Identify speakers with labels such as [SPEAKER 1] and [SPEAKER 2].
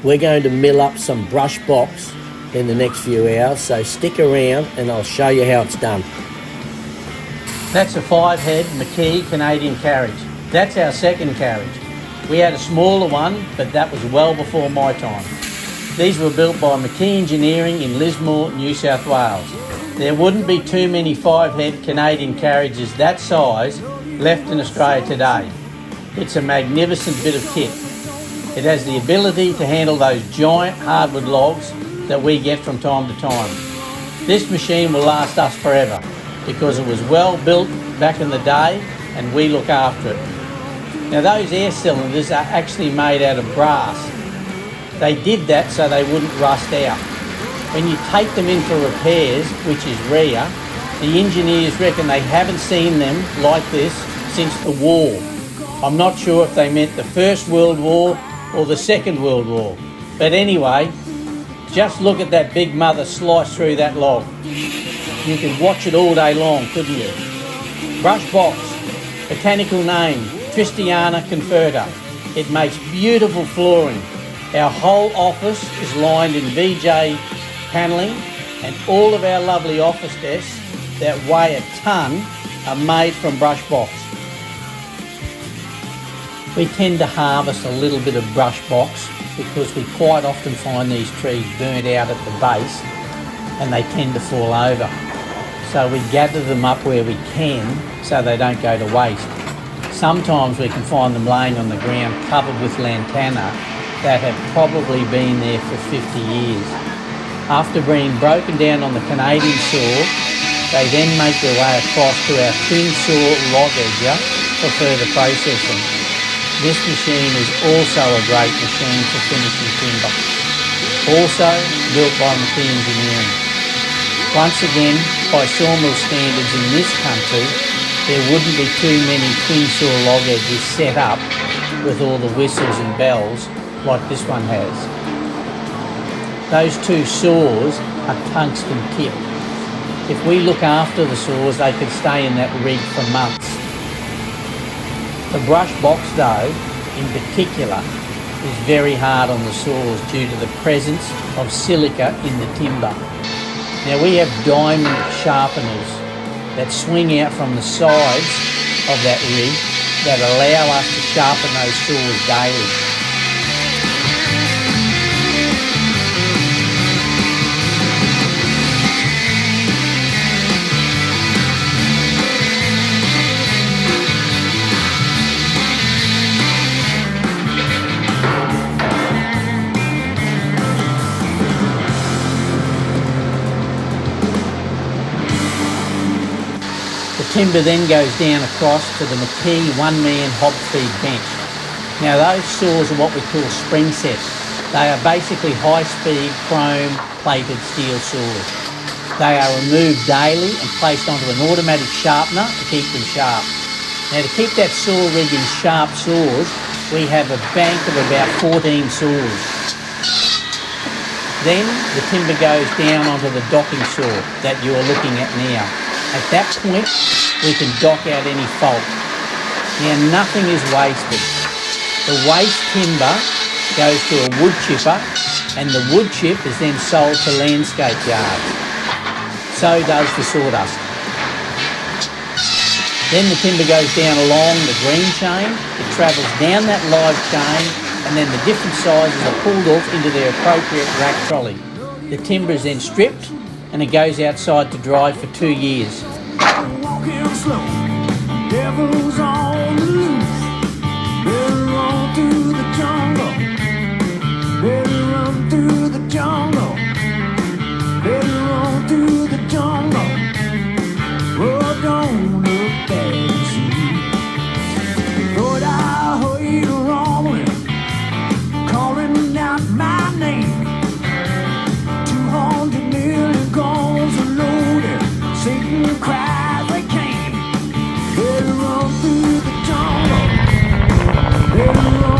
[SPEAKER 1] we're going to mill up some brush box in the next few hours, so stick around and I'll show you how it's done.
[SPEAKER 2] That's a 5-head McKee Canadian carriage. That's our second carriage. We had a smaller one, but that was well before my time. These were built by McKee Engineering in Lismore, New South Wales. There wouldn't be too many 5-head Canadian carriages that size left in Australia today. It's a magnificent bit of kit. It has the ability to handle those giant hardwood logs that we get from time to time. This machine will last us forever because it was well built back in the day and we look after it. Now those air cylinders are actually made out of brass. They did that so they wouldn't rust out. When you take them in for repairs, which is rare, the engineers reckon they haven't seen them like this since the war. I'm not sure if they meant the First World War or the Second World War. But anyway, just look at that big mother slice through that log. You could watch it all day long, couldn't you? Brush box, botanical name, Tristiana conferta. It makes beautiful flooring. Our whole office is lined in VJ panelling, and all of our lovely office desks that weigh a tonne are made from brush box. We tend to harvest a little bit of brush box because we quite often find these trees burnt out at the base and they tend to fall over. So we gather them up where we can so they don't go to waste. Sometimes we can find them laying on the ground covered with lantana that have probably been there for 50 years. After being broken down on the Canadian saw, they then make their way across to our twin saw log edger for further processing. This machine is also a great machine for finishing timber. Also built by McKee Engineering. Once again, by sawmill standards in this country, there wouldn't be too many twin saw log edges set up with all the whistles and bells like this one has. Those two saws are tungsten tipped. If we look after the saws, they could stay in that rig for months. The brush box though, in particular, is very hard on the saws due to the presence of silica in the timber. Now we have diamond sharpeners that swing out from the sides of that rig that allow us to sharpen those saws daily. The timber then goes down across to the McKee one-man hog feed bench. Now those saws are what we call spring sets. They are basically high-speed chrome plated steel saws. They are removed daily and placed onto an automatic sharpener to keep them sharp. Now to keep that saw rig in sharp saws, we have a bank of about 14 saws. Then the timber goes down onto the docking saw that you are looking at now. At that point, we can dock out any fault. Now nothing is wasted. The waste timber goes to a wood chipper and the wood chip is then sold to landscape yards. So does the sawdust. Then the timber goes down along the green chain, it travels down that live chain and then the different sizes are pulled off into their appropriate rack trolley. The timber is then stripped and it goes outside to dry for 2 years.
[SPEAKER 3] Walking slow, devil's on the loose. Better run through the jungle. Better run through the jungle. Better run through the jungle. Oh, don't look back and see. Lord, I heard you rumbling, calling out my name. 200 million guns are loaded. Satan cries they came. Better run through the jungle. Better run.